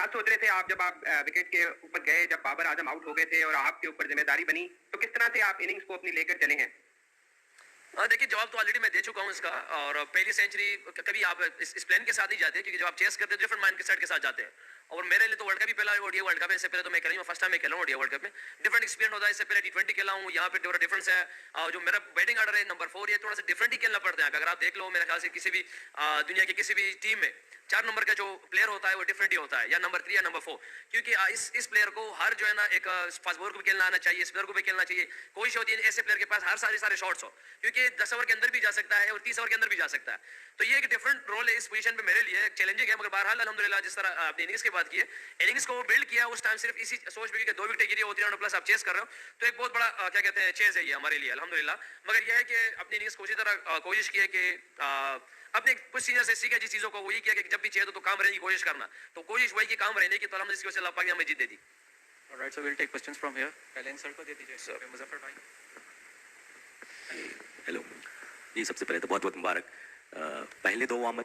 क्या सोच रहे थे आप जब आप विकेट के ऊपर गए, जब बाबर आजम आउट हो गए थे और आपके ऊपर जिम्मेदारी बनी, तो किस तरह से आप इनिंग्स को अपनी लेकर चले हैं? हाँ देखिए, जवाब तो ऑलरेडी मैं दे चुका हूँ इसका। और पहली सेंचुरी कभी आप इस प्लान के साथ नहीं जाते, क्योंकि जब आप चेस करते हैं डिफरेंट माइंड के सेट के साथ जाते हैं। और मेरे लिए तो वर्ल्ड कप ही पहला ओडीआई वर्ल्ड कप है। इससे पहले तो मैं खेला हूँ, फर्स्ट टाइम मैं खेला हूँ ओडीआई वर्ल्ड कप में। डिफरेंट एक्सपीरियंस होता है। इससे पहले टी20 खेला हूँ, यहाँ पे थोड़ा डिफरेंस है। जो मेरा बैटिंग ऑर्डर है नंबर 4, ये थोड़ा सा डिफरेंट ही खेलना पड़ता है। अगर आप देख लो, मेरे ख्याल से किसी भी दुनिया की किसी भी टीम में 4 नंबर का जो प्लेयर होता है वो डिफरेंट ही होता है, या नंबर 3 या नंबर 4। क्योंकि इस प्लेयर को हर जो है ना एक फास्ट बॉलर को भी खेलना आना चाहिए, स्पिनर को भी खेलना चाहिए। कोशिश होती है ऐसे प्लेयर के पास हर सारे शॉट्स हो, क्योंकि 10 ओवर के अंदर भी जा सकता है और 30 ओवर के अंदर भी जा सकता है। तो ये एक डिफरेंट रोल है इस पोजीशन पे मेरे लिए, चैलेंजिंग है। मगर बहरहाल अल्हम्दुलिल्लाह, जिस तरह आपने इनिंग्स की बात की है, इनिंग्स को बिल्ड किया उस टाइम सिर्फ इसी सोच में कि 2 विकेट गिरी होती है प्लस आप चेस कर रहे हो, तो एक बहुत बड़ा क्या कहते हैं चेज है ये हमारे लिए अल्हम्दुलिल्लाह। मगर यह है कि अपनी इनिंग्स को उसी तरह कोशिश की है कि अपने कुछ सीनियर से सीखा जिस चीजों को वही किया कि जब भी चाहिए तो काम रहने की कोशिश करना, तो कोशिश वही की काम रहने की, तो अल्हम्दुलिल्लाह इसकी वजह से अल्लाह पाक ने हमें जीत दे दी। Alright, so will take questions from here. पहले सर को दे दीजिए सर, मुजफ्फर भाई। हेलो जी, सबसे पहले तो बहुत बहुत मुबारक। पहले 2 वार्म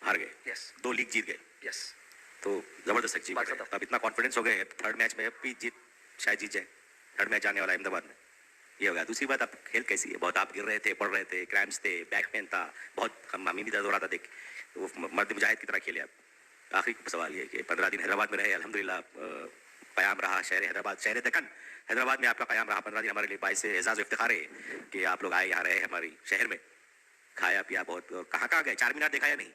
हार गए, यस 2 लीग जीत गए, यस, तो जबरदस्त अचीवमेंट है। अब इतना कॉन्फिडेंस हो गए, थर्ड मैच में भी शायद जीत जाए। थर्ड मैच आने वाला है अहमदाबाद में, ये हो गया। दूसरी बात, आप खेल कैसी है? बहुत आप गिर रहे थे, पड़ रहे थे, क्रैम्प्स थे, बैक पेन था, बहुत हमें भी दर्द हो रहा था देख। वो मर्द मुजाहिद की तरह खेले आप। आखिरी सवाल ये कि 15 दिन हैदराबाद में रहे, अल्हम्दुलिल्लाह क़याम रहा शहर हैदराबाद, शहर दक्कन हैदराबाद में आपका क़याम रहा 15 दिन। हमारे लिए बाइस एजाज़ इफ्तिखार है कि आप लोग आए, यहाँ रहे हमारी शहर में, खाया पिया बहुत। कहाँ गए? 4 मीनार देखा या नहीं?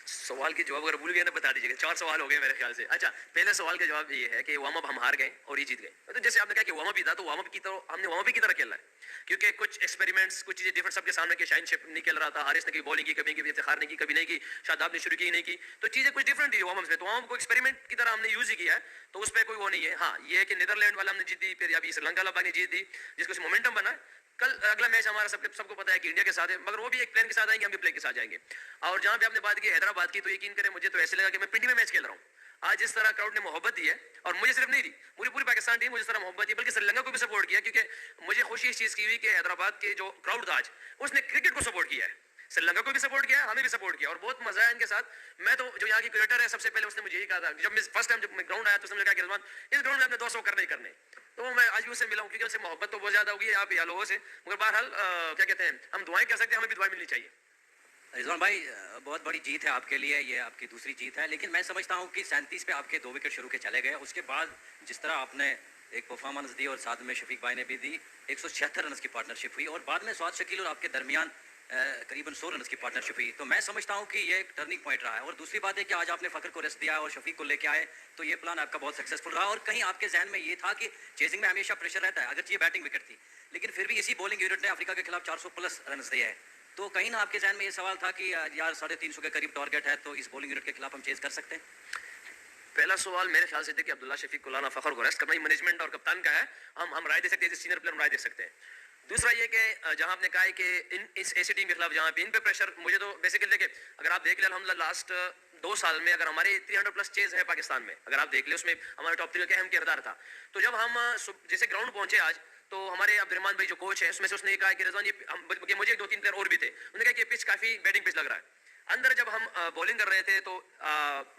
सवाल के जवाब अगर भूल गए ना बता दीजिएगा। 4 सवाल हो गए मेरे ख्याल से। अच्छा, पहले सवाल का जवाब ये है कि वार्म अप हम हार गए और ये जीत गए। तो जैसे आपने कहा कि वार्म अप ही था, तो वार्म अप की तो हमने वार्म अप की तरह खेलना है, क्योंकि कुछ एक्सपेरिमेंट्स, कुछ चीजें डिफरेंट सबके सामने के शाइनशिप नहीं खेल रहा था। हारिस ने कभी बॉलिंग की, कभी इफ्तिखार ने की, कभी नहीं की, शादाब ने शुरू की नहीं की, तो चीजें कुछ डिफरेंट थी वार्म अप में। तो वार्म अप को एक्सपेरिमेंट की तरह हमने यूज ही किया है, तो उस पर कोई वो नहीं है। हाँ, ये है कि नीदरलैंड वाला हमने जीत दी, फिर अभी श्रीलंका वाला ने जीत दी, जिसको मोमेंटम बना। कल अगला मैच हमारा सबको पता है कि इंडिया के साथ है, मगर वो भी एक प्लान के साथ आएंगे, हम भी प्लान के साथ जाएंगे। और जहां पे आपने बात की हैदराबाद की, तो यकीन करें मुझे तो ऐसे लगा कि मैं पिंडी में मैच खेल रहा हूँ। आज जिस तरह क्राउड ने मोहब्बत दी है, और मुझे सिर्फ नहीं दी, पूरी पाकिस्तान टीम मुझे इस तरह मोहब्बत दी, बल्कि श्रीलंका को भी सपोर्ट किया, क्योंकि मुझे खुशी इस चीज की हुई कि हैदराबाद के जो क्राउड था आज, उसने क्रिकेट को सपोर्ट किया है। श्रीलंका को भी सपोर्ट किया, हमें भी सपोर्ट किया, और बहुत मजा आया इनके साथ। मैं तो जो यहाँ की क्रिकेटर है, सबसे पहले उसने मुझे यही कहा था, जब मैं फर्स्ट टाइम जब मैं ग्राउंड आया तो उसने कहा कि रिजवान, इस ग्राउंड में आपने 200 करने ही करने। तो मैं आज भी उससे मिला हूँ, क्योंकि उससे मोहब्बत तो बहुत ज्यादा होगी आप या लोगों से। मगर बहरहाल क्या कहते हैं, हम दुआएं कर सकते हैं, हमें भी दुआएं मिलनी चाहिए। रिजवान भाई, बहुत बड़ी जीत है आपके लिए, ये आपकी दूसरी जीत है। लेकिन मैं समझता हूँ कि 37 पे आपके 2 विकेट शुरू के चले गए, उसके बाद जिस तरह आपने एक परफॉर्मेंस दी और साथ में शफीक भाई ने भी दी, 176 रन की पार्टनरशिप हुई, और बाद में स्वाद शकील और आपके दरमियान करीबन 100 रन की पार्टनरशिप हुई। तो मैं समझता हूँ कि ये एक टर्निंग पॉइंट रहा है। और दूसरी बात है कि आज आपने फ़खर को रेस्ट दिया और शफीक को लेके आए, तो ये प्लान आपका बहुत सक्सेसफुल रहा। और कहीं आपके जहन में ये था कि चेजिंग में हमेशा प्रेशर रहता है, अगर ये बैटिंग विकेट थी, लेकिन फिर भी इसी बॉलिंग यूनिट ने अफ्रीका के खिलाफ 400 प्लस रन दिए हैं। तो कहीं ना आपके जहन में ये सवाल था कि यार 350 के करीब टारगेट है, तो इस बॉलिंग यूनिट के खिलाफ हम चेज कर सकते हैं? पहला सवाल मेरे ख्याल से देखिए, अब्दुल्ला शफीक को लाना, फ़खर को रेस्ट करना ही मैनेजमेंट और कप्तान का है। हम राय दे सकते हैं, सीनियर प्लेयर राय दे सकते हैं। दूसरा ये कि जहां आपने कहा है कि इस ऐसी टीम के खिलाफ जहां पे इन पे प्रेशर, मुझे तो बेसिकली देखिए, अगर आप देख लें अल्हम्दुलिल्लाह लास्ट 2 साल में अगर हमारे 300 प्लस चेज है पाकिस्तान में, अगर आप देख ले उसमें हमारे टॉप 3 का अहम किरदार था। तो जब हम जैसे ग्राउंड पहुंचे आज, तो हमारे अब्दुर्रहमान भाई जो कोच है, उसमें से उसने कहा कि रिजवान ये मुझे 2-3 प्लेयर और भी थे, उन्होंने कहा कि पिच काफी बैटिंग पिच लग रहा है। अंदर जब हम बॉलिंग कर रहे थे, तो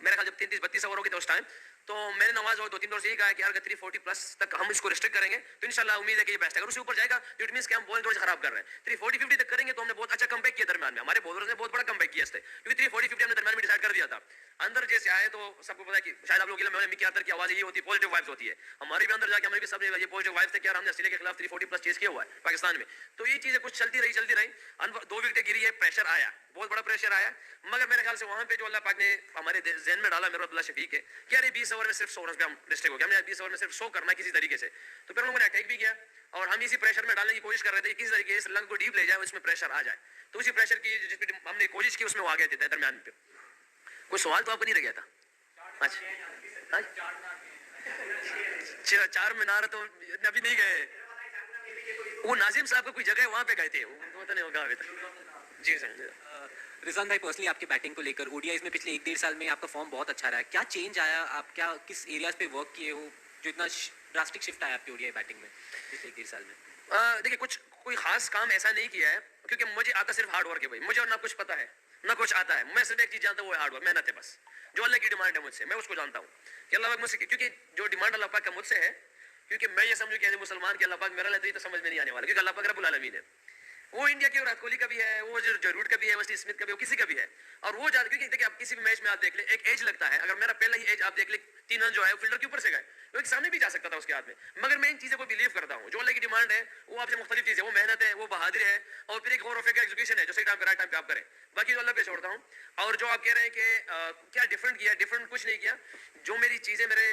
मेरे ख्याल जब 33-32 ओवर हो गए थे उस टाइम, तो मैंने नवाज और 2-3 ओवर से यही कहा कि यार 340 प्लस तक हम इसको रिस्ट्रिक्ट करेंगे, तो इंशाल्लाह उम्मीद है कि ये बेस्ट है। अगर उससे ऊपर जाएगा तो इट मींस कि हम बॉलिंग थोड़ी खराब कर रहे हैं। 340-50 तक करेंगे तो हमने बहुत अच्छा कमबैक किया दरमियान में, हमारे बॉलर्स ने बहुत बड़ा कमबैक किया इससे, क्योंकि 340-50 हमने दरमियान में डिसाइड कर दिया था। अंदर जैसे आए तो सबको पता है कि शायद आप लोग मिकी आर्तर की आवाज ये होती है, पॉजिटिव वाइब्स होती है। हमारे भी अंदर जाके हमें भी सब ये पॉजिटिव वाइब्स थे कि यार हमने ऑस्ट्रेलिया के खिलाफ 340 प्लस चेज किया हुआ है पाकिस्तान में। तो ये चीजें कुछ चलती रही 2 विकेट गिरी है, प्रेशर आया, बहुत बड़ा प्रेशर आया। मगर मेरे ख्याल से वहां पे जो अल्लाह पाक ने हमारे जहन में डाला, मेरा अब्दुल्ला शफीक है कि यार 20 ओवर में सिर्फ 100 रन पे हम डिस्ट्रिक्ट हो गया, हमने 20 ओवर में सिर्फ 100 करना किसी तरीके से। तो फिर लोगों ने अटैक भी किया, और हम इसी प्रेशर में डालने की कोशिश कर रहे थे, किसी तरीके से श्रीलंका को डीप ले जाए, उसमें प्रेशर आ जाए। तो उसी प्रेशर की जिस पे हमने कोशिश की, उसमें वो आ गए थे दरमियान पे। कोई सवाल तो आपको नहीं रह गया था? अच्छा, 4 मीनार तो अभी नहीं गए, वो नाजिम साहब का कोई जगह है वहां पे गए थे, वो तो नहीं होगा अभी तक। जी सर। रिजवान भाई, पर्सनली आपके बैटिंग को लेकर ओडीआईज में पिछले 1-1.5 साल में आपका फॉर्म बहुत अच्छा रहा है, क्या चेंज आया? आप क्या किस एरियाज पे वर्क किए हो जो इतना ड्रास्टिक शिफ्ट आया आपकी ओडीआई बैटिंग में पिछले 1-1.5 साल में? देखिए, कोई खास काम ऐसा नहीं किया है, क्योंकि मुझे आता सिर्फ हार्ड वर्क है भाई, मुझे और ना कुछ पता है। ना कुछ आता है। मैं सिर्फ एक चीज जानता हूँ, वो है हार्ड वर्क, मेहनत है बस। जो अल्लाह की डिमांड है मुझसे, मैं उसको जानता हूँ कि अल्लाह पाक मुझसे, क्योंकि जो डिमांड अल्लाह पाक का मुझसे है, क्योंकि मैं ये समझू कि मुसलमान के अल्लाह पाक मेरा लेते ही तो समझ में नहीं आने वाला, क्योंकि अल्लाह पाक रब्बुल आलमीन है। वो इंडिया के विराट कोहली का भी है, वो जो जरूर का भी है, वस्टी स्मिथ का भी है, वो किसी का भी है। और वो ज्यादा, क्योंकि देखिए आप किसी भी मैच में आप देख ले, एक एज लगता है। अगर मेरा पहला ही एज आप देख ले, 3 रन जो है फील्डर के ऊपर से गए, वो एक सामने भी जा सकता था उसके हाथ में। मगर मैं इन चीजों को बिलीव करता हूँ, जो अल्लाह की डिमांड है वो आपसे मुख्तलिफ चीज है, वो मेहनत है, वो बहादुर है, और फिर एक गौर और एग्जीक्यूशन है जो सही टाइम पे राइट टाइम पे आप करें। बाकी तो अल्लाह पे छोड़ता हूँ। और जो आप कह रहे हैं कि क्या डिफरेंट किया, डिफरेंट कुछ नहीं किया। जो मेरी चीजें मेरे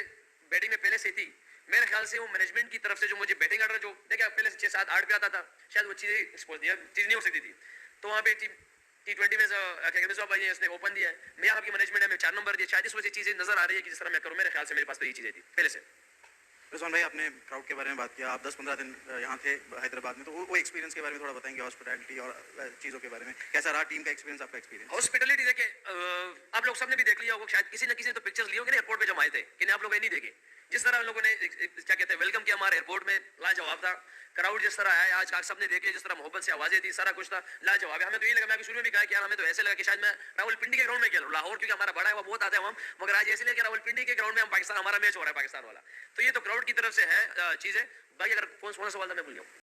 बैटिंग में पहले से थी, मेरे ख्याल से वो मैनेजमेंट की तरफ से जो मुझे बैटिंग ऑर्डर जो देखा पहले से 6, 7, 8 पे आता था, शायद वो चीज नहीं हो सकती थी। तो वहाँ पे T20 में भाई ने उसने ओपन दिया है, मैं आपकी मैनेजमेंट है, मैं 4 नंबर दिया, शायद इस वजह से चीजें नजर आ रही है कि जिस तरह मैं करूँ। मेरे ख्याल से मेरे पास तो ये चीजें थी पहले से। रिजवान भाई, आपने क्राउड के बारे में बात किया, आप 10-15 दिन यहाँ थे हैदराबाद में, तो वो एक्सपीरियंस के बारे में थोड़ा बताएंगे, हॉस्पिटैलिटी और चीज़ों के बारे में कैसा रहा टीम का एक्सपीरियंस, आपका एक्सपीरियंस? हॉस्पिटलिटी देखे, आप लोग सबने भी देख लिया होगा, शायद किसी न किसी ने तो पिक्चर्स ली होगी ना एयरपोर्ट पे जब आए थे, कि आप लोग नहीं देखे। जिस तरह लोगों ने क्या कहते हैं वेलकम किया हमारे एयरपोर्ट में, लाजवाब था। क्राउड जिस तरह है आज, सबने देख लिया, जिस तरह मोहब्बत से आवाजें थी, सारा कुछ था, लाजवाब है। हमें तो ये लगा, मैं शुरू में भी कहा कि यार हमें तो ऐसे लगा कि शायद मैं रावलपिंडी के ग्राउंड में खेलूं, लाहौर क्योंकि हमारा बड़ा है, वो बहुत आते हैं हम, मगर आज ऐसे लगे रावलपिंडी के ग्राउंड में हम पाकिस्तान, हमारा मैच हो रहा है पाकिस्तान वाला। तो ये तो क्राउड की तरफ से है चीजें। बाकी अगर कौन सा सवाल था मैं भूल गया।